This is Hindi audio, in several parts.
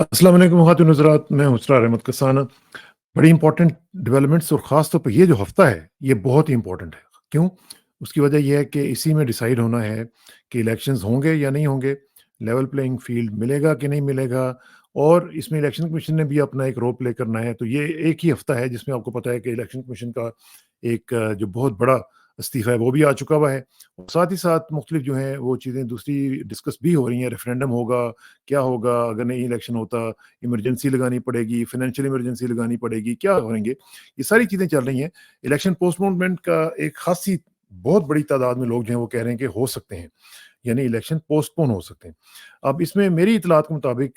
अस्सलाम वालेकुम ख़वातीन हज़रात, मैं हुस्रा अहमद कसाना। बड़ी इंपॉर्टेंट डेवलपमेंट्स और ख़ास तौर पे ये जो हफ़्ता है, ये बहुत ही इंपॉर्टेंट है। क्यों? उसकी वजह ये है कि इसी में डिसाइड होना है कि इलेक्शंस होंगे या नहीं होंगे, लेवल प्लेइंग फ़ील्ड मिलेगा कि नहीं मिलेगा, और इसमें इलेक्शन कमीशन ने भी अपना एक रोल प्ले करना है। तो ये एक ही हफ़्ता है जिसमें आपको पता है कि इलेक्शन कमीशन का एक जो बहुत बड़ा इस्तीफ़ा है, वो भी आ चुका हुआ है। और साथ ही साथ मुख्तलिफ जो हैं वो चीज़ें दूसरी डिस्कस भी हो रही हैं। रेफ़रेंडम होगा, क्या होगा अगर नहीं इलेक्शन होता, इमरजेंसी लगानी पड़ेगी, फाइनेंशियल इमरजेंसी लगानी पड़ेगी, क्या करेंगे? ये सारी चीज़ें चल रही हैं। इलेक्शन पोस्टपोनमेंट का एक ख़ासी बहुत बड़ी तादाद में लोग जो हैं वो कह रहे हैं कि हो सकते हैं, यानी इलेक्शन पोस्टपोन हो सकते हैं। अब इसमें मेरी इत्तलात के मुताबिक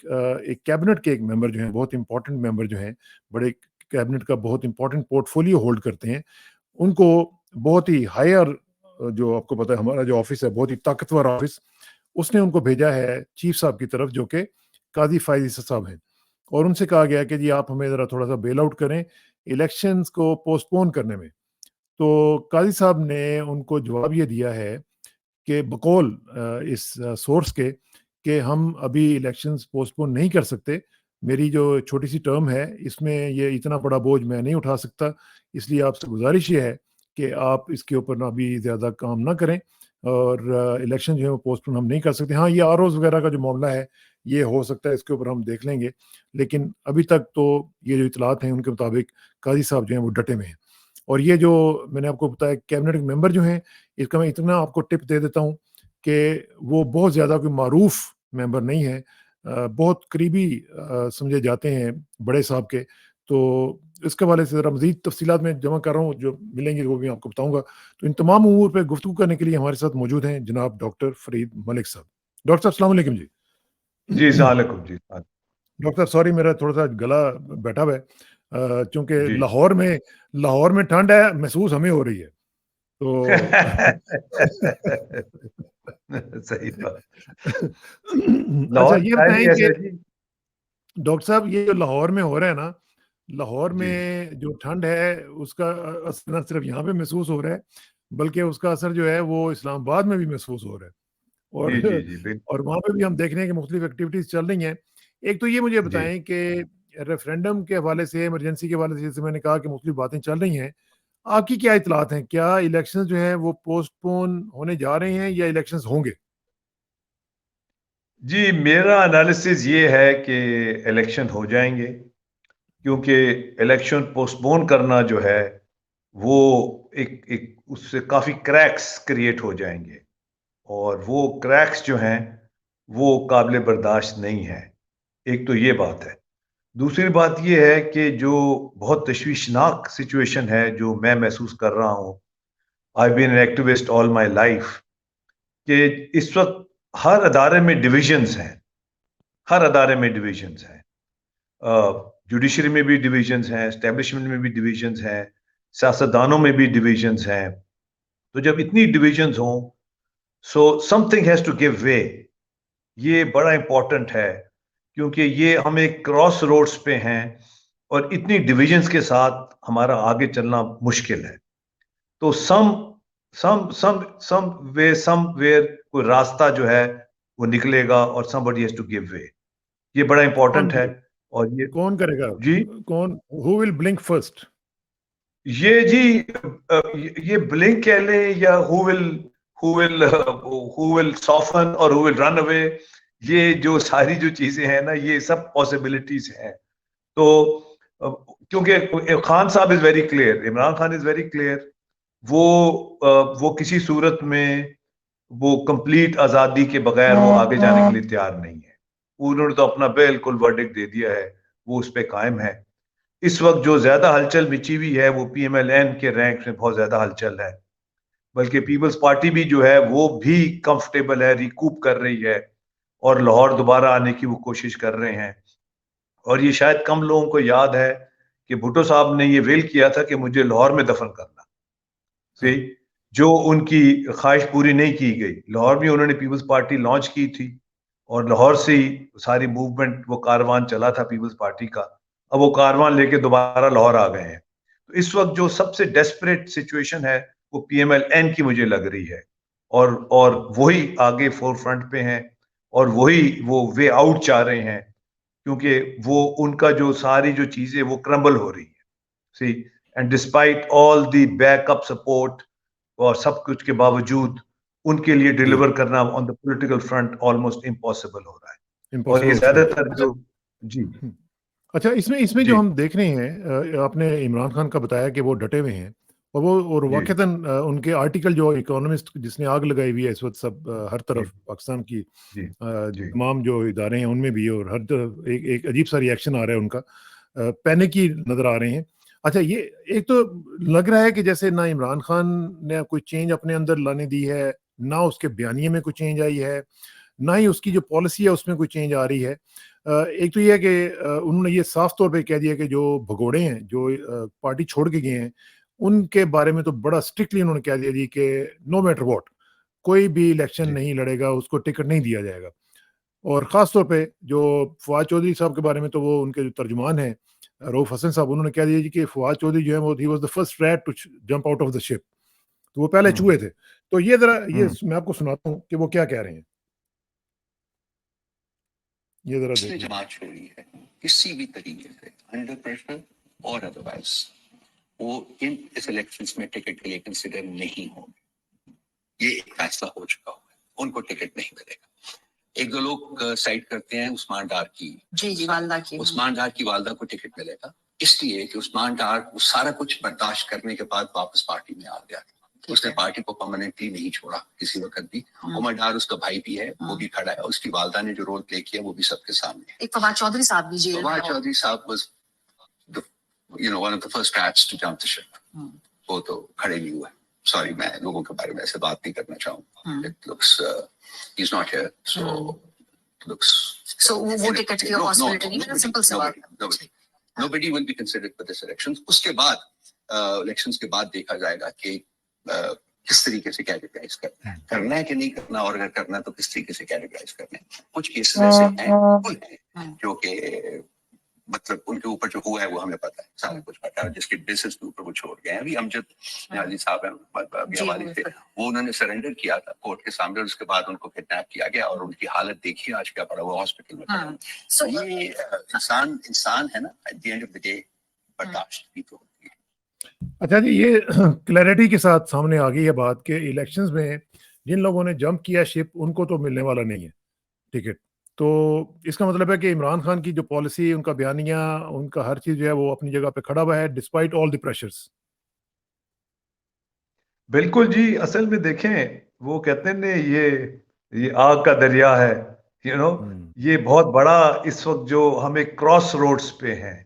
एक कैबिनेट के एक मेंबर जो हैं, बहुत इंपॉर्टेंट मेंबर जो हैं, बड़े कैबिनेट का बहुत इंपॉर्टेंट पोर्टफोलियो होल्ड करते हैं, उनको बहुत ही हायर जो आपको पता है हमारा जो ऑफ़िस है, बहुत ही ताकतवर ऑफ़िस, उसने उनको भेजा है चीफ साहब की तरफ, जो कि काज़ी फ़ायज़ ईसा साहब हैं, और उनसे कहा गया है कि जी आप हमें ज़रा थोड़ा-सा बेल आउट करें इलेक्शंस को पोस्टपोन करने में। तो काज़ी साहब ने उनको जवाब ये दिया है कि बकौल इस सोर्स के कि हम अभी इलेक्शंस पोस्टपोन नहीं कर सकते। मेरी जो छोटी-सी टर्म है, इसमें ये इतना बड़ा बोझ मैं नहीं उठा सकता। इसलिए आपसे गुज़ारिश ये है कि आप इसके ऊपर ना अभी ज़्यादा काम ना करें, और इलेक्शन जो है वो पोस्टपोन हम नहीं कर सकते। हाँ, ये आरओज़ वगैरह का जो मामला है, ये हो सकता है इसके ऊपर हम देख लेंगे। लेकिन अभी तक तो ये जो इत्तलात हैं उनके मुताबिक काज़ी साहब जो हैं वो डटे हुए हैं। और ये जो मैंने आपको बताया कैबिनेट मेंबर जो हैं, इसका मैं इतना आपको टिप दे देता हूँ कि वो बहुत ज़्यादा कोई मारूफ मेंबर नहीं है। बहुत करीबी समझे जाते हैं बड़े साहब के। तो इसके हवाले से ज़रा मज़ीद तफ़सीलात मैं जमा कर रहा हूँ, जो मिलेंगी वो भी आपको बताऊँगा। तो इन तमाम उमूर पे गुफ्तगू करने के लिए हमारे साथ मौजूद हैं जनाब डॉक्टर फ़रीद मलिक साहब। डॉक्टर साहब अस्सलाम वालेकुम जी। जी, सलामुकुम जी। डॉक्टर साहब सॉरी, मेरा थोड़ा-सा गला बैठा हुआ है, चूँकि जी। लाहौर में ठंड है, महसूस हमें हो रही है। तो सही बात। अच्छा लाहौर ये टाइम बताएँ कैसा कि है जी? डॉक्टर साहब ये जो लाहौर में हो रहा है ना, लाहौर जी। में जो ठंड है उसका असर ना सिर्फ यहाँ पे महसूस हो रहा है, बल्कि उसका असर जो है वो इस्लामाबाद में भी महसूस हो रहा है। जी, जी, और जी, बिल्कुल। और वहाँ पे भी हम देख रहे हैं कि मुख्तलिफ एक्टिविटीज़ चल रही हैं। एक तो ये मुझे जी। बताएँ कि रेफ़रेंडम के हवाले से, इमरजेंसी के हवाले से, जैसे मैंने कहा कि मुख्तलिफ बातें चल रही हैं। आपकी क्या इत्तलात हैं? क्या इलेक्शंस जो हैं वो पोस्टपोन होने जा रहे हैं या इलेक्शंस होंगे? जी, मेरा एनालिसिस ये है कि इलेक्शन हो जाएँगे, क्योंकि इलेक्शन पोस्टपोन करना जो है, वो एक एक उससे काफ़ी क्रैक्स क्रिएट हो जाएँगे, और वो क्रैक्स जो हैं, वो काबिल बर्दाश्त नहीं है। एक तो ये बात है। दूसरी बात ये है कि जो बहुत तशवीशनाक सिचुएशन है, जो मैं महसूस कर रहा हूँ, I been an activist all my life, कि इस वक़्त हर अदारे में डिविजन्स हैं, हर अदारे में डिविजन्स हैं। जुडिशरी में भी डिविजन्स हैं, एस्टेब्लिशमेंट में भी डिविजन्स हैं, सियासतदानों में भी डिविजन्स हैं। तो जब इतनी डिविजन्स हों, so something has to give way. ये बड़ा इम्पोर्टेंट है, क्योंकि ये हम एक क्रॉस रोड्स पे हैं, और इतनी डिविजन्स के साथ हमारा आगे चलना मुश्किल है। तो समवेयर कोई रास्ता जो है वो निकलेगा, और somebody has to give way. ये बड़ा कौन इंपॉर्टेंट है। करे और ये कौन करेगा? जी, कौन हू विल ब्लिंक फर्स्ट? ये जी, ये ब्लिंक कह लें, या हु विल सॉफन और हु विल रन अवे। ये जो सारी जो चीजें हैं ना, ये सब पॉसिबिलिटीज हैं। तो अ, क्योंकि खान साहब is very clear, Imran Khan is very clear. वो वो किसी सूरत में वो कंप्लीट आजादी के बगैर वो आगे जाने के लिए तैयार नहीं है। उन्होंने तो अपना बिल्कुल वर्डिक्ट दे दिया है, वो उस पे कायम है। इस वक्त जो ज्यादा हलचल मची हुई है, वो पीएमएलएन के रैंक में बहुत ज्यादा हलचल है। बल्कि पीपल्स पार्टी भी जो है वो भी कंफर्टेबल है, रिकूप कर रही है, और लाहौर दोबारा आने की वो कोशिश कर रहे हैं। और ये शायद कम लोगों को याद है कि भुट्टो साहब ने ये वेल किया था कि मुझे लाहौर में दफन करना। सी, हाँ, जो उनकी ख्वाहिश पूरी नहीं की गई। लाहौर में उन्होंने पीपल्स पार्टी लॉन्च की थी, और लाहौर से ही सारी मूवमेंट, वो कारवान चला था पीपल्स पार्टी का। अब वो कारवान लेके दोबारा लाहौर आ गए हैं। तो इस वक्त जो सबसे डेस्परेट सिचुएशन है, वो पीएमएलएन की मुझे लग रही है। और वही आगे फोर फ्रंट पे हैं, और वही वो वे आउट चाह रहे हैं। क्योंकि वो उनका जो सारी जो चीजें वो क्रम्बल हो रही है। See, and despite all the backup support और सब कुछ के बावजूद उनके लिए जी डिलीवर करना on the political front almost impossible हो रहा है। और इम्पॉसिबल ये हो चुका है। ज्यादातर अच्छा जो जी हम्म, अच्छा इसमें इसमें जो जी हम देख रहे हैं आपने इमरान खान का बताया कि वो डटे हुए हैं और वो और जी वाकईतन उनके आर्टिकल जो इकोनॉमिस्ट जिसने आग लगाई हुई है इस वक्त सब हर जी तरफ पाकिस्तान की जी जी तमाम जो इदारे हैं उनमें भी और हर तरफ एक एक अजीब सा रिएक्शन आ रहा है उनका पैनिक ही नजर आ रहे हैं। अच्छा ये एक तो लग रहा है कि जैसे ना इमरान खान ने कोई चेंज अपने अंदर लाने दी है, ना उसके बयानिए में कोई चेंज आई है, ना ही उसकी जो पॉलिसी है उसमें कोई चेंज आ रही है। एक तो ये है कि उन्होंने ये साफ तौर पे कह दिया कि जो भगोड़े हैं जो पार्टी छोड़ के गए हैं उनके बारे में तो बड़ा स्ट्रिक्टली उन्होंने कह दिया जी कि नो मैटर व्हाट कोई भी इलेक्शन जी नहीं लड़ेगा, उसको टिकट नहीं दिया जाएगा। और ख़ास तौर पे जो फवाद चौधरी साहब के बारे में तो वो उनके जो तर्जुमान हैं रऊफ़ हसन साहब उन्होंने कह दिया जी कि फवाद चौधरी जो है वो he was the first rat to jump out of the ship. तो वो पहले हम्म चूहे थे। तो ये ज़रा ये हम्म मैं आपको सुनाता हूँ कि वो क्या कह रहे हैं। ये ज़रा उसने देखिए। जमात छोड़ी है किसी भी तरीके से अंडर प्रेशर और अदरवाइज वो इन इस इलेक्शंस में टिकट के लिए कंसिडर नहीं होंगे। ये एक फैसला हो चुका हुआ है, उनको टिकट नहीं मिलेगा। एक दो लोग साइड करते हैं उस्मान डार की, जी वालदा की, उस्मान डार की वालदा को टिकट मिलेगा इसलिए कि उस्मान डार वो सारा कुछ बर्दाश्त करने के बाद वापस पार्टी में आ गया। उसने पार्टी को परमानेंटली नहीं छोड़ा किसी वक्त भी। उमर डार उसका भाई भी है, वो भी खड़ा है। उसकी वालदा ने जो रोल प्ले किया वो भी सबके सामने है। एक फवाद चौधरी साहब भी जेल में। फवाद चौधरी साहब was one of the first rats to jump the ship. वो तो खड़े नहीं हुए। सॉरी, मैं लोगों के बारे में ऐसे बात नहीं करना चाहूंगा। It looks he's not here, so looks. So वो टिकट की पॉसिबिलिटी नहीं है। सिंपल सवाल। Nobody will be considered for this elections. उसके बाद इलेक्शंस के बाद देखा जाएगा कि किस तरीके से कैटेगराइज करना है कि नहीं करना, और अगर करना तो किस तरीके से कैटेगराइज करना है। कुछ केसेस ऐसे हैं जो कि मतलब उनके ऊपर जो हुआ है वो हमें पता है, सारा कुछ पता है, जिसके बेसिस के ऊपर वो छोड़ गए हैं। अभी अमजद नियाज़ी साहब हैं हमारे थे, वो उन्होंने सरेंडर किया था कोर्ट के सामने, और उसके बाद उनको किडनैप किया गया और उनकी हालत देखिए आज क्या पड़ा, वो हॉस्पिटल में पड़ा। ये इंसान है ना, at the end of the day बर्दाश्त भी तो होती है। अच्छा जी ये क्लैरिटी के साथ सामने आ गई है बात कि इलेक्शंस में जिन लोगों ने जंप किया शिप उनको तो मिलने वाला नहीं है टिकट। तो इसका मतलब है कि इमरान खान की जो पॉलिसी, उनका बयानिया, उनका हर चीज़ जो है वो अपनी जगह पे खड़ा हुआ है डिस्पाइट ऑल द प्रेशर्स। बिल्कुल जी। असल में देखें, वो कहते हैं ना, ये आग का दरिया है, यू नो। ये बहुत बड़ा इस वक्त जो हम एक क्रॉस रोड्स पे हैं,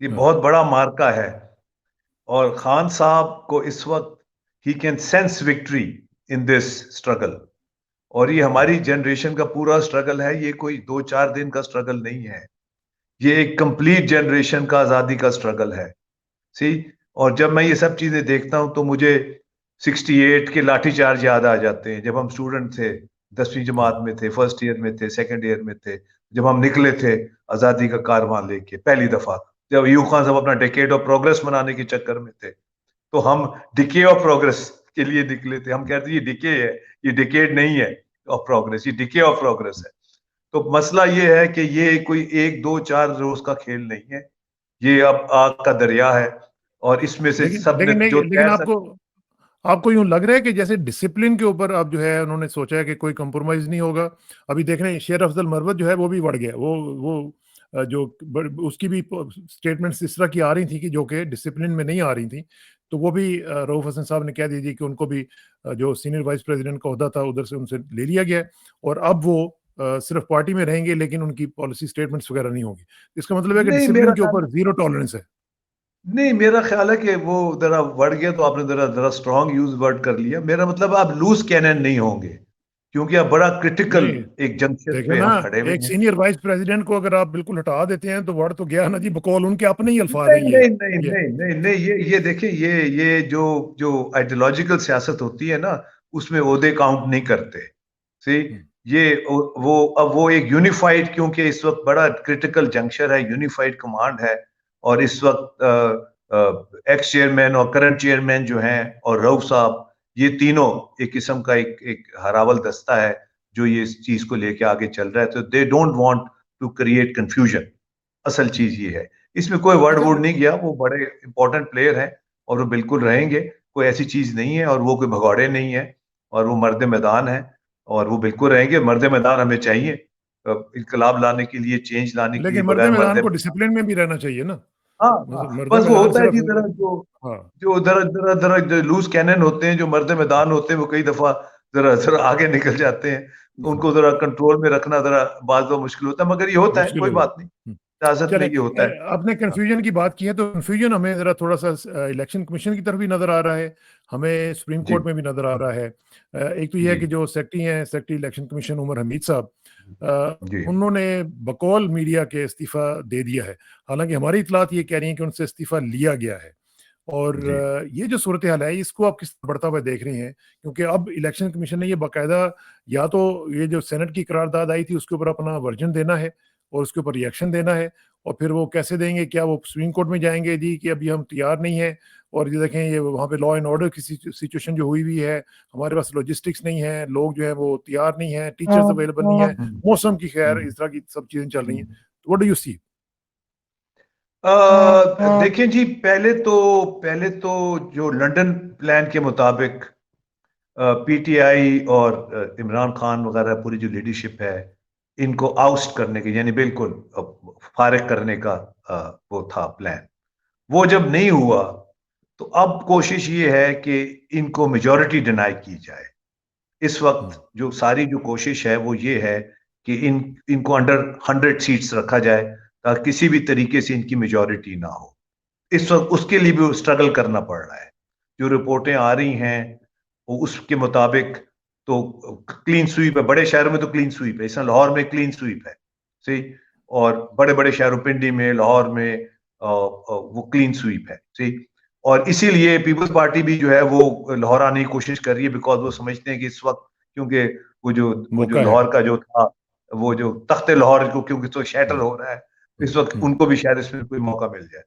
ये बहुत बड़ा मार्का है। और खान साहब को इस वक्त he can sense victory in this struggle. और ये हमारी जनरेशन का पूरा स्ट्रगल है, ये कोई 2-4 दिन का स्ट्रगल नहीं है, ये एक कंप्लीट जनरेशन का आजादी का स्ट्रगल है। सी, और जब मैं ये सब चीजें देखता हूं तो मुझे 68 के लाठीचार्ज याद आ जाते हैं, जब हम स्टूडेंट थे, 10वीं जमात में थे, फर्स्ट ईयर में थे, सेकंड ईयर में थे, जब हम निकले थे आजादी का कारवां लेके पहली दफा, जब अयूब खान साहब अपना डिकेड ऑफ प्रोग्रेस मनाने के चक्कर में थे, तो हम डिके ऑफ प्रोग्रेस के लिए निकले थे। हम कहते ये डिके है, ये डिकेड नहीं है ऑफ प्रोग्रेस, ये डिके ऑफ प्रोग्रेस है। तो मसला ये है कि ये कोई 1-2-4 रोज का खेल नहीं है, ये अब आग का दरिया है। और इसमें से लेकिन सब ने लेकिन जो नहीं, लेकिन तैर आपको आपको यूं लग रहा है कि जैसे डिसिप्लिन के ऊपर अब जो है उन्होंने सोचा है कि कोई कंप्रोमाइज नहीं होगा। अभी देख रहे हैं शेर अफजल मरवत जो है वो भी बढ़ गया। वो उसकी भी स्टेटमेंट्स इस तरह की आ रही थी कि जो कि डिसिप्लिन में नहीं आ रही थी। तो वो भी रऊफ हसन साहब ने कह दीजिए कि उनको भी जो सीनियर वाइस प्रेसिडेंट का ओहदा था उधर से उनसे ले लिया गया है और अब वो सिर्फ पार्टी में रहेंगे लेकिन उनकी पॉलिसी स्टेटमेंट्स वगैरह नहीं होगी। इसका मतलब है कि नहीं, डिसिप्लिन के ऊपर जीरो टॉलरेंस है। नहीं, मेरा ख्याल है कि वो जरा बढ़ गया, तो आपने जरा जरा स्ट्रॉन्ग यूज वर्ड कर लिया। मेरा मतलब आप लूज कैनन नहीं होंगे, क्योंकि आप बड़ा क्रिटिकल नहीं एक जंक्शन देखे पे ना, हम खड़े हुए एक हैं। सीनियर वाइस प्रेसिडेंट को अगर आप बिल्कुल हटा देते हैं तो वर्ड तो गया ना जी, बकौल उनके अपने ही अल्फाज हैं नहीं ये। नहीं नहीं नहीं नहीं नहीं, ये देखिए, ये जो जो आइडियोलॉजिकल सियासत होती है ना, उसमें ओहदे काउंट नहीं करते। सी, ये वो अब वो एक यूनिफाइड, क्योंकि इस वक्त बड़ा क्रिटिकल जंक्शन है, यूनिफाइड कमांड है। और इस वक्त एक्स चेयरमैन और करंट चेयरमैन जो हैं और रऊफ साहब, ये तीनों एक किस्म का एक हरावल दस्ता है जो ये इस चीज को लेके आगे चल रहा है। तो they don't want to create confusion. असल चीज ये है, इसमें कोई वर्ड वोड नहीं गया, वो बड़े इंपॉर्टेंट प्लेयर हैं और वो बिल्कुल रहेंगे, कोई ऐसी चीज नहीं है, और वो कोई भगौड़े नहीं है, और वो मर्द मैदान है, और वो बिल्कुल रहेंगे। मर्द मैदान हमें चाहिए इनकलाब लाने के लिए, चेंज लाने के लिए। लेकिन मर्द बगैर मैदान मर्द, को डिसिप्लिन में भी रहना चाहिए ना। हाँ हाँ, मर्द बस वो मैदान होता है सिर्फ जी जरा जो हाँ जो उधर उधर उधर लूज कैनन होते हैं, जो मर्द मैदान होते हैं, वो कई दफा जरा जरा आगे निकल जाते हैं, तो उनको जरा कंट्रोल में रखना जरा बाज़ दफा मुश्किल होता है, मगर ये होता है, मुश्किल कोई हो बात नहीं, जाती। सियासत में चले ये होता है। आपने हाँ, कन्फ्यूजन की बात की है, तो कन्फ्यूजन हमें जरा थोड़ा सा इलेक्शन कमीशन की तरफ भी नजर आ रहा है, हमें सुप्रीम जी कोर्ट में भी नजर आ रहा है। एक तो ये है जी कि जो secretary election commission Umar Hamid साहब, जी उन्होंने बकौल मीडिया के इस्तीफा दे दिया है। हालांकि हमारी इतलात ये कह रही है कि उनसे इस्तीफा लिया गया है। और जी ये जो सूरत हाल है, इसको आप किस तरह बढ़ता हुआ देख रहे हैं? क्योंकि अब इलेक्शन कमीशन ने ये बाकायदा, या तो ये जो सेनेट की करारदाद आई थी उसके ऊपर अपना वर्जन देना है और उसके ऊपर रिएक्शन देना है, और फिर वो कैसे देंगे? क्या वो सुप्रीम कोर्ट में जाएंगे जी कि अभी हम तैयार नहीं है, और ये देखें ये वहाँ पे लॉ एंड ऑर्डर की सिचुएशन जो हुई है, हमारे पास लॉजिस्टिक्स नहीं है, लोग जो है वो तैयार नहीं है, टीचर्स अवेलेबल नहीं है, हम्म, मौसम की खैर हम्म, इस तरह की सब चीजें चल रही हैं। हम्म। तो व्हाट डू यू सी? देखिए जी, पहले तो जो लंदन प्लान के मुताबिक पीटीआई और इमरान खान वगैरह पूरी जो लीडरशिप है, इनको आउस्ट करने के, यानी बिल्कुल फारिग करने का वो था प्लान। वो जब नहीं हुआ, तो अब कोशिश ये है कि इनको मेजॉरिटी डिनाई की जाए। इस वक्त जो सारी जो कोशिश है वो ये है कि इनको अंडर 100 सीट्स रखा जाए, ताकि किसी भी तरीके से इनकी मेजॉरिटी ना हो। इस वक्त उसके लिए भी स्ट्रगल करना पड़ रहा है। जो रिपोर्टें आ रही हैं वो उसके मुताबिक तो क्लीन स्वीप है, बड़े शहरों में तो क्लीन स्वीप है, इसमें लाहौर में क्लीन स्वीप है, सही। और बड़े बड़े शहरों, पिंडी में, लाहौर में वो क्लीन स्वीप है, सही। और इसीलिए पीपल्स पार्टी भी जो है वो लाहौर आने की कोशिश कर रही है, बिकॉज वो समझते हैं कि इस वक्त, क्योंकि वो जो मौका है। लाहौर का जो था, वो जो तख्ते लाहौर को क्योंकि तो शैटर हो रहा है, इस वक्त हम्म। उनको भी शायद इसमें कोई मौका मिल जाए।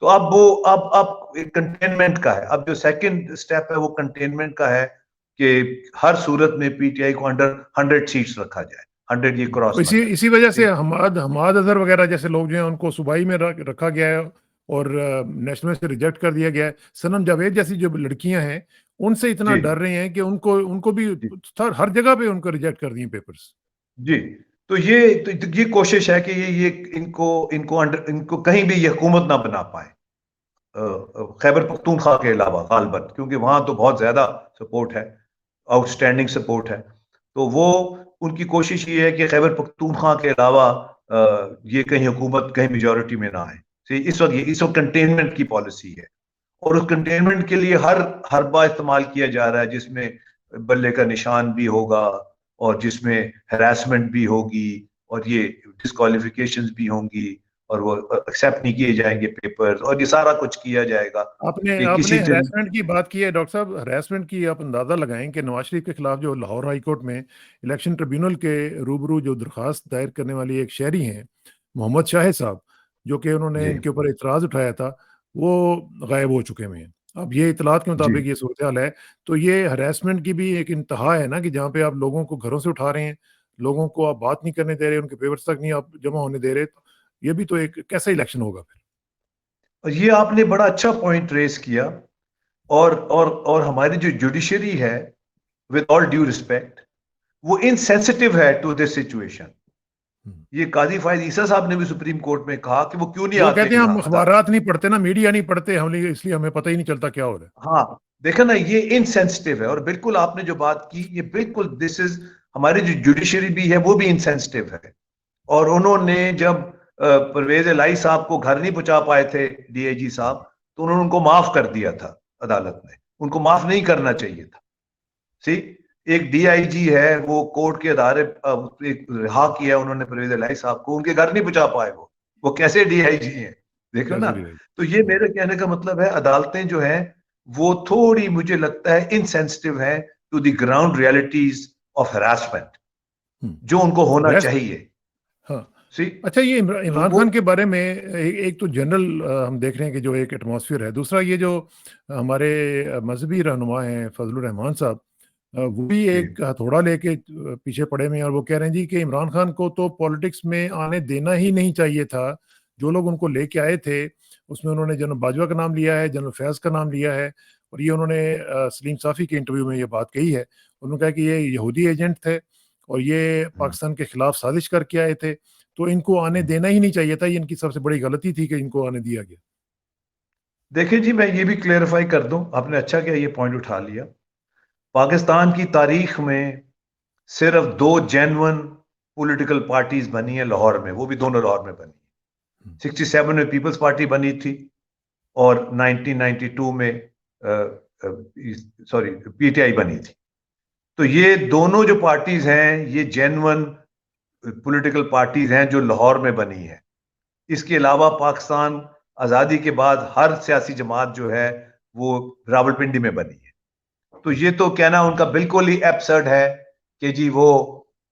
तो अब वो अब कंटेनमेंट का है। अब जो सेकंड स्टेप है वो कंटेनमेंट का है, कि हर सूरत में पीटीआई को अंडर 100 सीट्स रखा जाए, 100 ये क्रॉस तो ना इसी करे। इसी वजह से ठीक? हमाद अजहर वगैरह जैसे लोग जो हैं उनको सूबाई में रखा गया है, और नेशनल से रिजेक्ट कर दिया गया है। सनम जावेद जैसी जो लड़कियां हैं, उनसे इतना जी डर रहे हैं कि उनको उनको भी जी हर जगह पे उनको रिजेक्ट कर दिए पेपर्स। जी। तो ये कोशिश है कि ये इनको इनको अंडर इनको कहीं भी ये हुकूमत ना बना पाए, खैबर पख्तूनख्वा के अलावा गालबन, क्योंकि वहां तो बहुत ज्यादा सपोर्ट है, आउटस्टैंडिंग सपोर्ट है। तो वो उनकी कोशिश ये है कि खैबर पख्तूनख्वा के अलावा ये कहीं हुकूमत, कहीं मेजोरिटी में ना आए। तो इस वक्त कंटेनमेंट की पॉलिसी है, और उस कंटेनमेंट के लिए हर हरबा इस्तेमाल किया जा रहा है, जिसमें बल्ले का निशान भी होगा, और जिसमें हरासमेंट भी होगी, और ये डिस्क्वालिफिकेशंस भी होंगी, और वो एक्सेप्ट नहीं किए जाएंगे पेपर्स, और ये सारा कुछ किया जाएगा आपने कि आपने किसी तरीके। हरासमेंट की बात की है डॉक्टर साहब। हरासमेंट की आप अंदाजा लगाएं कि नवाज शरीफ के खिलाफ जो लाहौर हाई कोर्ट में इलेक्शन ट्रिब्यूनल के रूबरू जो दरखास्त दायर करने वाली एक शहरी हैं, मोहम्मद शाहिद साहब, जो कि उन्होंने जी इनके ऊपर इतराज उठाया था, वो गायब हो चुके हुए हैं। अब ये इतलात के जी मुताबिक ये सूरत हाल है। तो ये हरासमेंट की भी एक इंतहा है ना, कि जहाँ पे आप लोगों को घरों से उठा रहे हैं, लोगों को आप बात नहीं करने दे रहे, उनके पेपर्स तक नहीं आप जमा होने दे रहे, तो ये भी तो एक कैसा इलेक्शन होगा फिर? और ये आपने बड़ा अच्छा पॉइंट रेस किया। और हमारी जो जुडिशरी है, विद ऑल ड्यू रिस्पेक्ट, वो इनसेंसिटिव है टू दिस सिचुएशन। हम्म। ये काजी फायद ईसा साहब ने भी सुप्रीम कोर्ट में कहा कि वो क्यों नहीं वो आते कहते हैं हम यहाँ अदालत। अखबारात नहीं पढ़ते ना, मीडिया नहीं पढ़ते हम, इसलिए हमें पता ही नहीं चलता क्या हो रहा है। हाँ, देखा ना, ये इनसेंसिटिव है, और बिल्कुल आपने जो बात की, ये बिल्कुल दिस इज, हमारी जो जुडिशरी भी है वो भी इनसेंसिटिव है। और उन्होंने जब परवेज इलाही साहब को घर नहीं पहुंचा पाए थे, डीआईजी साहब, तो उन्होंने उनको माफ कर दिया था अदालत ने। उनको माफ नहीं करना चाहिए था। सी, एक डीआईजी है, वो कोर्ट के अदारे एक रिहा किया उन्होंने परवेज इलाही साहब को, उनके घर नहीं पहुंचा पाए। वो कैसे डीआईजी हैं, देखो ना। कैसे रही? तो ये मेरे कहने का मतलब है, अदालतें जो हैं वो थोड़ी, मुझे लगता है, इनसेंसिटिव है to the ground realities of harassment, जो उनको होना हरेस चाहिए। हाँ। सी, अच्छा, ये तो इमरान वो खान के बारे में एक तो जनरल हम देख रहे हैं कि जो एक एटमॉस्फेयर है, दूसरा ये जो हमारे मजहबी रहनुमा हैं फजलुर रहमान साहब, वो भी एक हथौड़ा लेके पीछे पड़े हुए हैं और वो कह रहे हैं जी कि इमरान खान को तो पॉलिटिक्स में आने देना ही नहीं चाहिए था। जो लोग उनको लेके आए थे उसमें उन्होंने जनरल बाजवा का नाम लिया है, जनरल फैज का नाम लिया है और ये उन्होंने सलीम साफ़ी के इंटरव्यू में ये बात कही है। उन्होंने कहा कि ये यहूदी एजेंट थे और ये पाकिस्तान के खिलाफ साजिश करके आए थे, तो इनको आने देना ही नहीं चाहिए था। ये इनकी सबसे बड़ी गलती थी कि इनको आने दिया गया। देखिए जी, मैं ये भी क्लेरिफाई कर दूं, आपने अच्छा किया ये पॉइंट उठा लिया। पाकिस्तान की तारीख में सिर्फ 2 जेन्युइन पॉलिटिकल पार्टीज बनी है लाहौर में, वो भी दोनों लाहौर में बनी। 67 में पीपल्स पार्टी बनी थी और 1992 में पीटीआई बनी थी। तो ये दोनों जो पार्टीज हैं ये जेन्युइन पॉलिटिकल पार्टीज हैं जो लाहौर में बनी है। इसके अलावा पाकिस्तान आजादी के बाद हर सियासी जमात जो है वो रावलपिंडी में बनी है। तो ये तो कहना उनका बिल्कुल ही एब्सर्ड है कि जी वो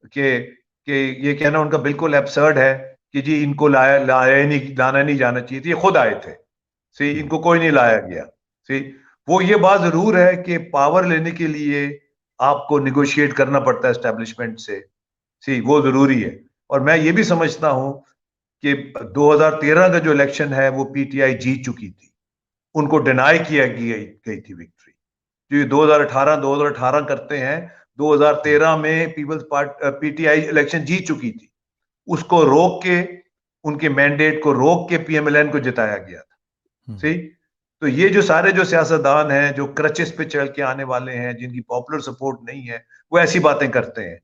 कि ये कहना उनका बिल्कुल एब्सर्ड है कि जी इनको लाना नहीं जाना चाहिए था, ये खुद आए थे। सी इनको कोई नहीं लाया गया। सी वो ये बात जरूर है कि पावर लेने के लिए आपको निगोशिएट करना पड़ता है एस्टेब्लिशमेंट से। सी वो जरूरी है। और मैं ये भी समझता हूं कि 2013 का जो इलेक्शन है वो पीटीआई जीत चुकी थी, उनको डिनाई किया गई थी विक्ट्री। जो ये 2018 करते हैं, 2013 में पीपल्स पार्टी पीटीआई इलेक्शन जीत चुकी थी, उसको रोक के, उनके मैंडेट को रोक के पीएमएलएन को जिताया गया था। सही। तो ये जो सारे जो सियासतदान हैं जो क्रचेस पे चल के आने वाले हैं, जिनकी पॉपुलर सपोर्ट नहीं है, वो ऐसी बातें करते हैं।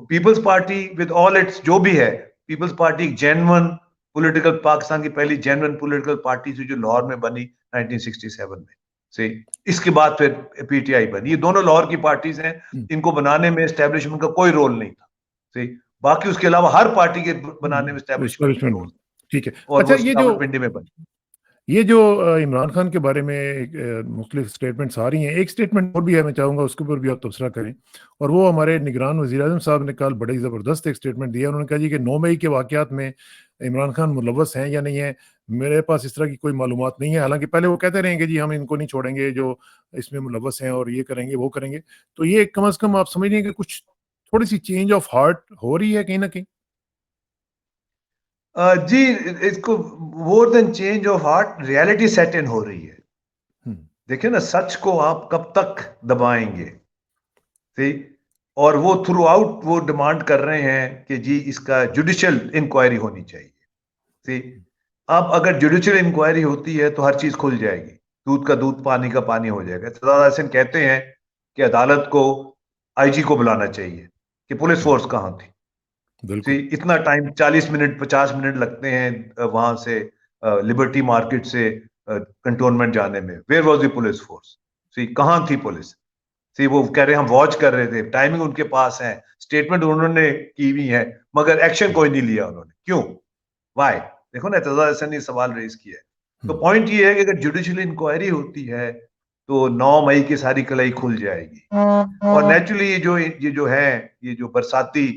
Peoples party with all its जो भी है, पीपल्स पार्टी एक जेन्युइन पॉलिटिकल, पाकिस्तान की पहली जेन्युइन पॉलिटिकल पार्टी थी जो लाहौर में बनी 1967 में से। इसके बाद फिर पीटीआई बनी। ये दोनों लाहौर की पार्टीज हैं, इनको बनाने में एस्टेब्लिशमेंट का कोई रोल नहीं था। सही। बाकी उसके अलावा हर पार्टी के बनाने में एस्टेब्लिशमेंट का रोल, ठीक है। और अच्छा, वो रावलपिंडी में बनी। ये जो इमरान खान के बारे में मुख्तलिफ स्टेटमेंट्स आ रही हैं, एक स्टेटमेंट और भी है, मैं चाहूँगा उसके ऊपर भी आप तबसरा करें। और वो हमारे निगरान वज़ीर-ए-आज़म साहब ने कल बड़ी ज़बरदस्त एक स्टेटमेंट दिया। उन्होंने कहा जी कि 9 मई के वाक़यात में इमरान खान मुलव्वस हैं या नहीं है, मेरे पास इस तरह की कोई मालूमात नहीं है। हालाँकि पहले वो कहते रहे हैं कि जी हम इनको नहीं छोड़ेंगे जो इसमें मुलव्वस हैं और ये करेंगे, वो करेंगे। तो ये कम से कम आप समझ रहे हैं कि कुछ थोड़ी-सी चेंज ऑफ हार्ट हो रही है कहीं न कहीं? जी, इसको more than change of heart, reality set in हो रही है। देखिए ना, सच को आप कब तक दबाएंगे? ठीक। और वो थ्रू आउट वो डिमांड कर रहे हैं कि जी इसका जुडिशियल इंक्वायरी होनी चाहिए। ठीक। अब अगर जुडिशियल इंक्वायरी होती है तो हर चीज खुल जाएगी, दूध का दूध पानी का पानी हो जाएगा। सदात हसन कहते हैं कि अदालत को आईजी को बुलाना चाहिए कि पुलिस फोर्स कहां थी। इतना टाइम 40 मिनट 50 मिनट लगते हैं वहां से लिबर्टी मार्केट से कंटोनमेंट जाने में। Where was the police force? कहां थी पुलिस? वो कह रहे हैं हम वॉच कर रहे थे, टाइमिंग उनके पास है, स्टेटमेंट उन्होंने की हुई है, मगर एक्शन कोई नहीं लिया उन्होंने। क्यों? वाई? देखो ना, एतजाज हसन ने सवाल रेज किया है। तो पॉइंट ये है कि अगर जुडिशियल इंक्वायरी होती है तो 9 मई की सारी कलाई खुल जाएगी। और नेचुरली ये जो बरसाती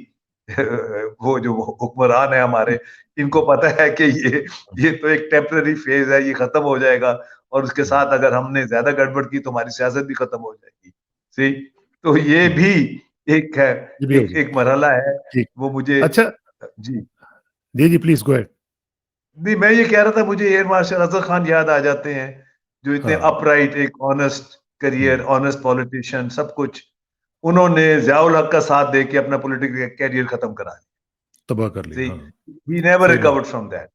वो जो हुक्मरान है हमारे, इनको पता है कि ये तो एक टेम्पररी फेज है, ये खत्म हो जाएगा, और उसके साथ अगर हमने ज्यादा गड़बड़ की तो हमारी सियासत भी खत्म हो जाएगी। सही। तो ये भी एक है, एक मरहला है। वो मुझे अच्छा जी प्लीज गो अहेड। नहीं, मैं ये कह रहा था, मुझे एयर मार्शल अजहर खान याद आ जाते हैं, जो इतने अपराइट, एक ऑनेस्ट करियर, ऑनेस्ट पॉलिटिशियन, सब कुछ। उन्होंने ज़ियाउल हक का साथ दे के अपना पॉलिटिकल कैरियर खत्म करा लिया, तबाह कर लिया। He never recovered from that.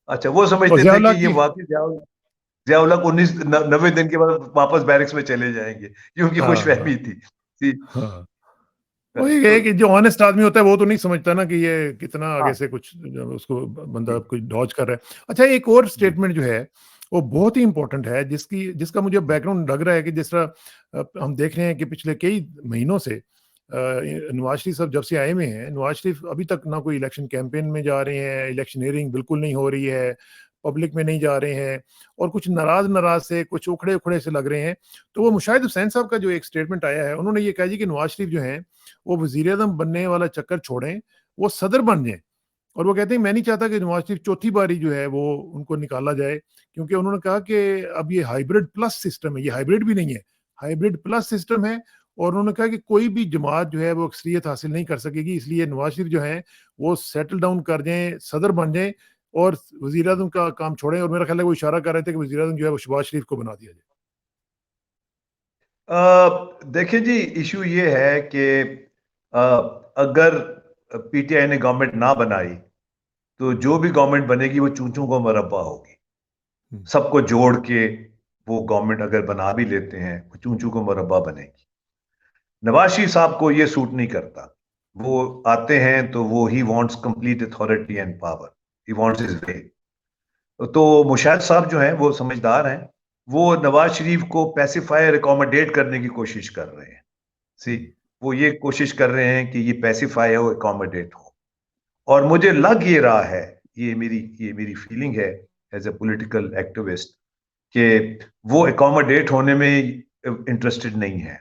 अच्छा, वो समझते थे कि ये वाकई ज़ियाउल हक 90 दिन के बाद वापस बैरिक्स में चले जाएंगे, ये उनकी खुशफहमी थी। वही है कि जो ऑनेस्ट आदमी होता है वो तो नहीं समझता ना कि ये कितना आगे से कुछ उसको बंदा कुछ डॉज कर रहा है। अच्छा, एक और स्टेटमेंट जो है वो बहुत ही इंपॉर्टेंट है, जिसका मुझे बैकग्राउंड लग रहा है कि जिस तरह हम देख रहे हैं कि पिछले कई महीनों से नवाज शरीफ साहब जब से आए हुए हैं, नवाज शरीफ अभी तक ना कोई इलेक्शन कैंपेन में जा रहे हैं, इलेक्शनियरिंग बिल्कुल नहीं हो रही है, पब्लिक में नहीं जा रहे हैं, और कुछ नाराज से, कुछ उखड़े से लग रहे हैं। तो वो मुशाहिद हुसैन साहब का जो एक स्टेटमेंट आया है, उन्होंने ये कहा जी कि नवाज शरीफ जो हैं वो वजीर आजम बनने वाला चक्कर छोड़ें, वो सदर बन जाएं। और वो कहते हैं मैं नहीं चाहता कि नवाज शरीफ चौथी बारी जो है वो उनको निकाला जाए, क्योंकि उन्होंने कहा कि अब ये हाइब्रिड प्लस सिस्टम है, ये हाइब्रिड भी नहीं है, हाइब्रिड प्लस सिस्टम है, और उन्होंने कहा कि कोई भी जमात जो है वो अक्सरियत हासिल नहीं कर सकेगी, इसलिए नवाज शरीफ जो है वो सेटल डाउन कर जाएं, सदर बन जाएं और वजीर आजम का काम छोड़ें। और मेरा ख्याल है वो इशारा कर रहे थे कि वजीर आजम जो है वो शहबाज शरीफ को बना दिया जाए। देखिए जी, इशू ये है कि अगर पीटीआई ने गवर्नमेंट ना बनाई तो जो भी गवर्नमेंट बनेगी वो चूचों को मरब्बा होगी। सबको जोड़ के वो गवर्नमेंट अगर बना भी लेते हैं वो चूचों को मरब्बा बनेगी। नवाज शरीफ साहब को ये सूट नहीं करता। वो आते हैं तो वो he wants complete authority and power, he wants his way. तो मुशाहिद साहब जो हैं वो समझदार हैं, वो नवाज शरीफ को पैसिफायर अकोमोडेट करने की कोशिश कर रहे हैं। सी, वो ये कोशिश कर रहे हैं कि ये पैसिफाई हो, अकोमोडेट हो। और मुझे लग ये रहा है, ये मेरी फीलिंग है एज ए पॉलिटिकल एक्टिविस्ट, कि वो अकोमोडेट होने में इंटरेस्टेड नहीं है।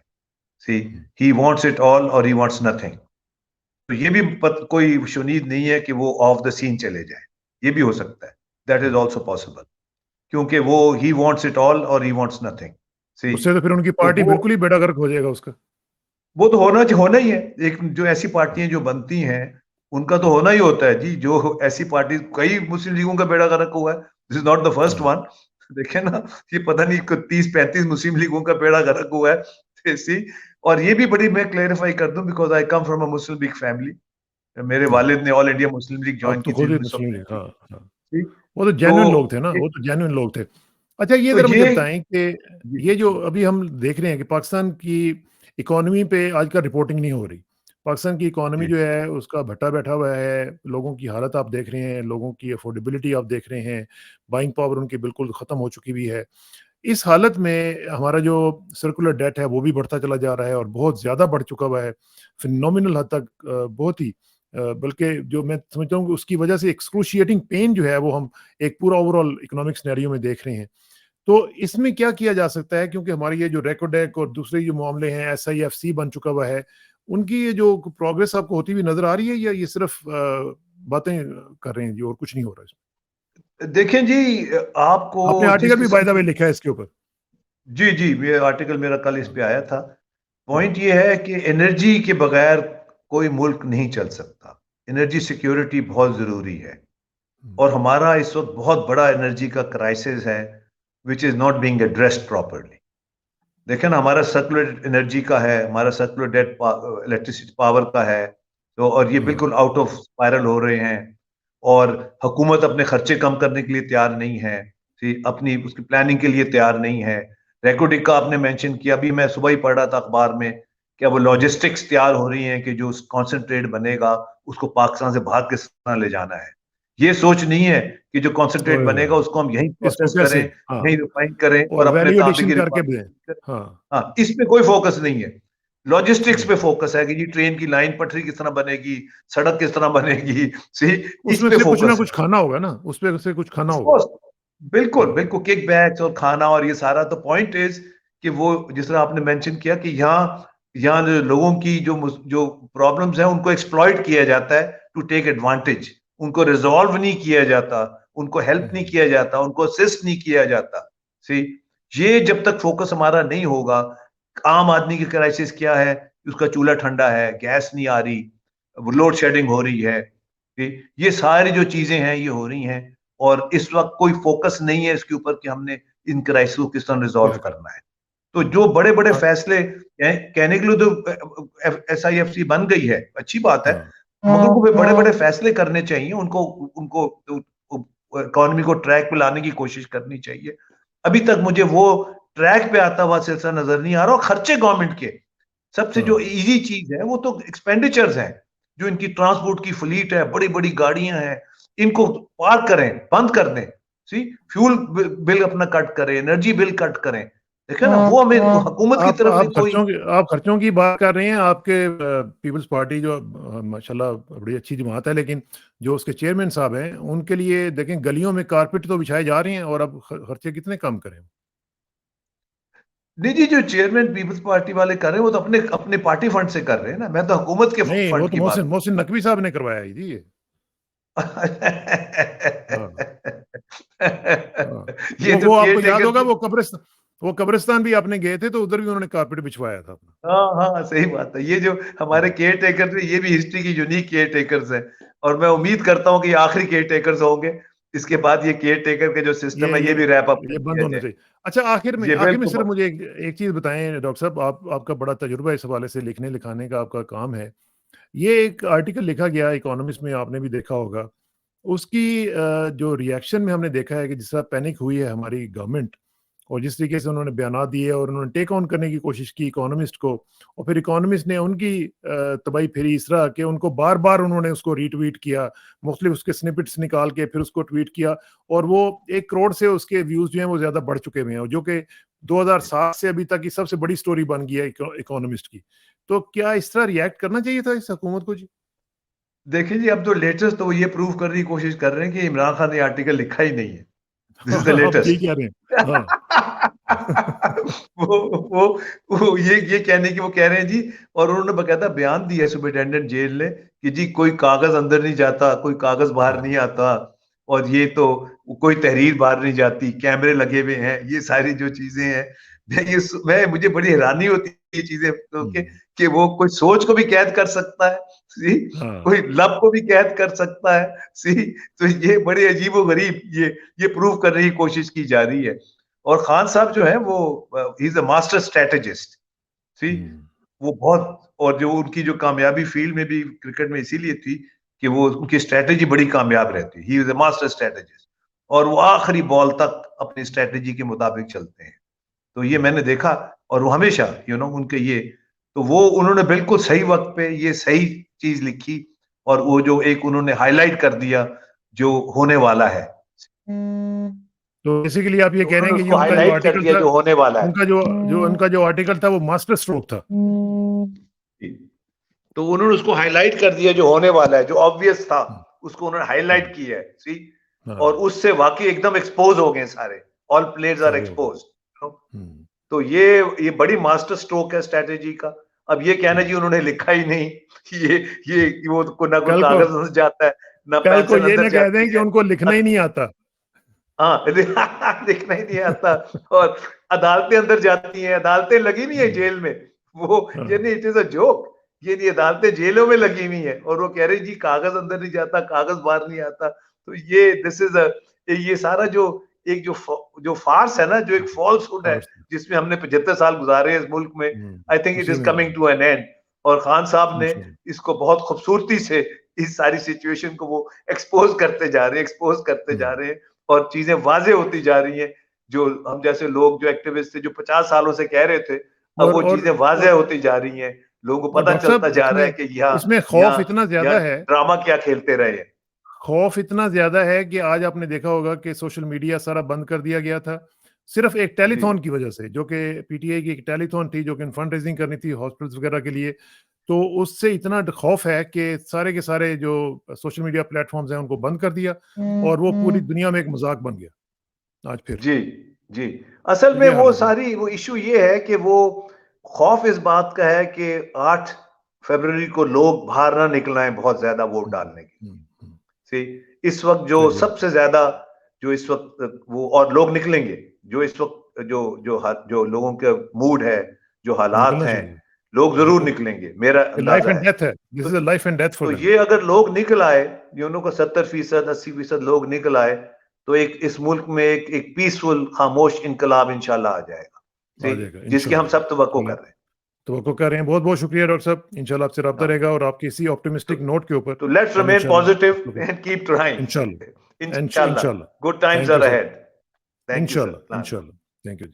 सी, ही वांट्स इट ऑल और ही वांट्स नथिंग। तो ये भी कोई शुनीद नहीं है कि वो ऑफ द सीन चले जाए, ये भी हो सकता है, दैट इज ऑल्सो पॉसिबल, क्योंकि वो ही वांट्स इट ऑल और ही वांट्स नथिंग। सी, उससे तो फिर उनकी तो पार्टी बिल्कुल ही बेड़ा गर्क हो जाएगा उसका। वो तो होना ही है। एक जो ऐसी पार्टियां जो बनती हैं उनका तो होना ही होता है जी। जो ऐसी पार्टी, कई मुस्लिम लीगों का बेड़ा गर्क हुआ है, this is not the first one. देखे ना, ये पता नहीं 30-35 मुस्लिम लीगों का बेड़ा गर्क हुआ है सी। और ये भी बड़ी, मैं क्लेरिफाई कर दूं, because I come from a Muslim league family. मेरे वालिद ने all India Muslim league join अब तो की थी खुद ही मुस्लिम लीग, 1935। हाँ। वो तो जेन्युइन लोग थे ना, वो तो जेन्युइन लोग थे। अच्छा, ये तो जरा मुझे ये बताएं कि ये जो अभी हम देख रहे हैं कि पाकिस्तान की इकोनॉमी पे आजकल रिपोर्टिंग नहीं हो रही। पाकिस्तान की इकोनॉमी जो है उसका भट्टा बैठा हुआ है, लोगों की हालत आप देख रहे हैं, लोगों की अफोर्डेबिलिटी आप देख रहे हैं, बाइंग पावर उनकी बिल्कुल ख़त्म हो चुकी हुई है। इस हालत में हमारा जो सर्कुलर डेट है वो भी बढ़ता चला जा रहा है और बहुत ज़्यादा बढ़ चुका हुआ है, फिनोमिनल हद तक, बहुत ही, बल्कि जो मैं समझता हूँ कि उसकी वजह से एक्सक्रूशिएटिंग पेन जो है वो हम एक पूरा ओवरऑल इकोनॉमिक सिनेरियो में देख रहे हैं। तो इसमें क्या किया जा सकता है, क्योंकि हमारी ये जो रेकोडेक और दूसरे जो मामले हैं, SIFC बन चुका हुआ है, उनकी ये जो प्रोग्रेस आपको होती हुई नजर आ रही है या ये सिर्फ बातें कर रहे हैं जी और कुछ नहीं हो रहा इसमें? देखें जी, आपको आपने जिस आर्टिकल भी किस्म बाय द वे की, लिखा है इसके ऊपर। जी जी, ये आर्टिकल मेरा कल इस हाँ, पे आया था। हाँ, पॉइंट ये है कि एनर्जी के बगैर कोई मुल्क नहीं चल सकता। एनर्जी सिक्योरिटी बहुत जरूरी है और हमारा इस वक्त बहुत बड़ा एनर्जी का क्राइसिस है which is not being addressed properly. देखें ना, हमारा सर्कुलर एनर्जी का है, हमारा सर्कुलर डेट इलेक्ट्रिसिटी पावर का है, तो और ये बिल्कुल आउट ऑफ स्पाइरल हो रहे हैं। और हुकूमत अपने खर्चे कम करने के लिए तैयार नहीं है, ठीक, अपनी उसकी प्लानिंग के लिए तैयार नहीं है। रेकोडिक का आपने मेंशन किया, अभी मैं सुबह ही पढ़ रहा था अखबार में कि अब लॉजिस्टिक्स तैयार हो रही हैं कि जो कॉन्सेंट्रेट बनेगा उसको पाकिस्तान से भाग किस तरह ले जाना है। ये सोच नहीं है कि जो कॉन्सेंट्रेट ओए बनेगा होए, उसको हम यहीं इसको प्रोसेस कैसे, करें, हाँ, यहीं रिफाइन करें और और अपने वैल्यू तांबे की एडिशन करके भी रिफाइनरी दें। करें। हाँ, हाँ, इस पे कोई फोकस नहीं है। लॉजिस्टिक्स पे फोकस है कि जी ट्रेन की लाइन, पटरी किस तरह बनेगी, सड़क किस तरह बनेगी, सी, इस उसमें पे से कुछ ना फोकस कुछ है। खाना होगा ना, उसमें से कुछ खाना ऑफ होगा। कोर्स, बिल्कुल हाँ, बिल्कुल, किक बैक्स और खाना और ये सारा। तो पॉइंट इज कि वो जिस तरह आपने मेंशन किया कि यहाँ यहाँ जो लोगों की जो प्रॉब्लम्स हैं उनको एक्सप्लॉइट किया जाता है टू टेक एडवांटेज। उनको रिजॉल्व नहीं किया जाता, उनको हेल्प नहीं किया जाता, उनको असिस्ट नहीं किया जाता। सी, ये जब तक फोकस हमारा नहीं होगा, आम आदमी की क्राइसिस क्या है, उसका चूल्हा ठंडा है, गैस नहीं आ रही, लोड शेडिंग हो रही है, ये सारी जो चीजें हैं ये हो रही हैं। और इस वक्त कोई फोकस नहीं है इसके ऊपर कि हमने इन क्राइसिस को किस तरह रिजॉल्व क्या कर, करना है। तो जो बड़े बड़े हाँ, फैसले कहने के लिए तो SIFC बन गई है, अच्छी बात है, हाँ, मगर को बड़े बड़े फैसले करने चाहिए, उनको उनको इकोनॉमी को ट्रैक पे लाने की कोशिश करनी चाहिए। अभी तक मुझे वो ट्रैक पे आता हुआ सिलसिला नजर नहीं आ रहा। और खर्चे गवर्नमेंट के सबसे जो हाँ, इजी चीज है वो तो एक्सपेंडिचर्स हैं। जो इनकी ट्रांसपोर्ट की फ्लीट है, बड़ी बड़ी गाड़ियां हैं, इनको पार्क करें, बंद कर दें। सी, फ्यूल बिल अपना कट करें, एनर्जी बिल कट करें। देखे ना, वो हमें हुकूमत की तरफ से कोई। आप खर्चों की बात कर रहे हैं। आपके पीपल्स पार्टी जो माशाल्लाह बड़ी अच्छी जमात है, लेकिन जो उसके चेयरमैन साहब हैं उनके लिए देखें गलियों में कारपेट तो बिछाए जा रहे हैं और अब खर्चे कितने कम करें। नहीं जी, जो चेयरमैन पीपल्स पार्टी वाले कर रहे हैं वो तो अपने अपने पार्टी फंड से कर रहे हैं ना। मैं तो हुकूमत के नहीं, वो फंड तो की मोहसिन बात मोहसिन नकवी साहब ने करवाया है जी ये। हाँ, ये तो वो आपको केयर याद टेकर होगा, थे। वो वो कब्रिस्तान भी आपने गए थे तो उधर भी उन्होंने कारपेट बिछवाया था अपना। हाँ, सही बात है। ये जो हमारे केयर टेकर्स हैं, ये भी हिस्ट्री की यूनिक केयर टेकर्स हैं, और मैं उम्मीद करता हूँ कि ये आखिरी केयर टेकर्स होंगे। इसके बाद ये केयर टेकर के जो सिस्टम है, ये भी रैप अप ये कर बंद दिया होना जाए। चाहिए। अच्छा, आखिर में ये बिल्कुल सिर्फ मुझे एक चीज़ बताएँ डॉक्टर साहब, आपका बड़ा तजुर्बा इस हवाले से, लिखने-लिखाने का आपका काम है। ये एक आर्टिकल लिखा गया इकोनॉमिस्ट में, आपने भी देखा होगा। उसकी जो रिएक्शन में हमने देखा है कि जिस तरह पैनिक हुई है हमारी गवर्नमेंट, और जिस तरीके से उन्होंने बयानात दिए और उन्होंने टेक ऑन करने की कोशिश की इकोनॉमिस्ट को, और फिर इकोनॉमिस्ट ने उनकी तबाही फेरी इस तरह कि उनको बार-बार उन्होंने उसको रीट्वीट किया, मुख्तलिफ उसके स्निपेट्स निकाल के फिर उसको ट्वीट किया, और वो 1 करोड़ से उसके व्यूज़ जो हैं वो ज़्यादा बढ़ चुके हुए हैं, जो कि 2007 से अभी तक की सबसे बड़ी स्टोरी बन गई है इकोनॉमिस्ट की। तो क्या इस तरह रिएक्ट करना चाहिए था इस हुकूमत को जी? देखिए जी, अब तो लेटेस्ट तो वो ये प्रूव करने की कोशिश कर रहे हैं कि इमरान खान ने ये आर्टिकल लिखा ही नहीं है। दिस इज द आप यही लेटेस्ट। कह रहे हैं। हाँ। वो ये कहने की वो कह रहे हैं जी, और उन्होंने बकायदा बयान दिया है सुपरिटेंडेंट जेल ने कि जी कोई कागज अंदर नहीं जाता, कोई कागज बाहर नहीं आता, और ये तो कोई तहरीर बाहर नहीं जाती, कैमरे लगे हुए हैं, ये सारी जो चीजें हैं। मुझे बड़ी हैरानी होती है ये चीजें तो कि वो कोई सोच को भी कैद कर सकता है, सी, हाँ। कोई लब को भी कैद कर सकता है, सी। तो ये बड़े अजीबो गरीब ये प्रूव करने की कोशिश की जा रही है। और खान साहब जो है वो ही is a master strategist, see. वो बहुत, और जो उनकी जो कामयाबी फील्ड में भी क्रिकेट में इसीलिए थी कि वो उनकी स्ट्रेटेजी बड़ी कामयाब रहती है। ही इज अ मास्टर स्ट्रेटेजिस्ट, और वो आखिरी बॉल तक अपनी स्ट्रेटेजी के मुताबिक चलते हैं। तो ये मैंने देखा, और वो हमेशा उनके ये, तो वो उन्होंने बिल्कुल सही वक्त पे ये सही चीज लिखी, और वो जो एक उन्होंने हाईलाइट कर दिया जो होने वाला है। तो बेसिकली आप ये तो कह रहे उन्होंने हैं कि ये उसको उनका जो हाईलाइट कर आर्टिकल दिया था, जो होने वाला है। उनका जो आर्टिकल था वो मास्टर स्ट्रोक था। तो उन्होंने उसको हाईलाइट कर दिया जो होने वाला है, जो ऑब्वियस था उसको उन्होंने हाईलाइट किया है, सी। और उससे वाकई एकदम एक्सपोज हो गए सारे, ऑल प्लेयर्स आर एक्सपोज। तो ये बड़ी मास्टर स्ट्रोक है स्ट्रेटेजी का। अब ये कहना जी उन्होंने लिखा ही नहीं, ये वो ना कोई कागज अंदर जाता है, ना कल को पेंसिल ये अंदर ना कह दें कि उनको लिखना ही नहीं आता। हाँ, लिखना ही नहीं आता। और अदालतें अंदर जाती हैं, अदालतें लगी नहीं है जेल में, वो ये नहीं, इट इज अ जोक। ये नहीं, अदालतें जेलों में लगी हुई है, और वो कह रहे जी कागज अंदर नहीं जाता, कागज बाहर नहीं आता। तो ये दिस इज ये सारा जो एक जो फार्स है ना, जो एक फॉल्सहुड है, जिसमें हमने 75 साल गुजारे इस मुल्क में, I think it is coming to an end. और खान साहब ने इसको बहुत खूबसूरती से इस सारी सिचुएशन को वो एक्सपोज करते जा रहे हैं, और चीजें वाजे होती जा रही हैं। जो हम जैसे लोग, जो एक्टिविस्ट थे, जो 50 सालों से कह रहे थे, अब वो चीजें वाजे होती जा रही हैं। लोगों को पता चलता जा रहा है कि इसमें खौफ इतना ज्यादा है, ड्रामा क्या खेलते रहे हैं। खौफ इतना ज्यादा है कि आज आपने देखा होगा कि सोशल मीडिया सारा बंद कर दिया गया था, सिर्फ एक टेलीथॉन की वजह से, जो कि पीटीआई की एक टेलीथॉन थी, जो कि फंड रेजिंग करनी थी हॉस्पिटल्स वगैरह के लिए। तो उससे इतना खौफ है कि सारे के सारे जो सोशल मीडिया प्लेटफॉर्म्स हैं उनको बंद कर दिया, और वो पूरी दुनिया में एक मजाक बन गया आज फिर। जी असल में वो इशू ये है कि वो खौफ इस बात का है कि 8 फरवरी को लोग बाहर ना निकलाएं बहुत ज्यादा वोट डालने की। इस वक्त जो सबसे ज्यादा, जो इस वक्त वो, और लोग निकलेंगे, जो इस वक्त जो लोगों के मूड है, जो हालात हैं, लोग जरूर निकलेंगे, मेरा लाइफ एंड डेथ है, this is a life and death for them. तो ये अगर लोग निकल आए, को 70%, 80% लोग निकल आए, तो एक इस मुल्क में एक पीसफुल खामोश इनकलाब इंशाल्लाह आ जाएगा, जिसकी हम सब तवक्को कर रहे हैं। बहुत बहुत शुक्रिया डॉक्टर साहब, इंशाल्लाह आपसे रब्ता रहेगा, और आपकी इसी ऑप्टिमिस्टिक नोट के ऊपर तो let's remain positive and keep trying. इंशाल्लाह good times are ahead. Thank you sir. इंशाल्लाह, थैंक यू।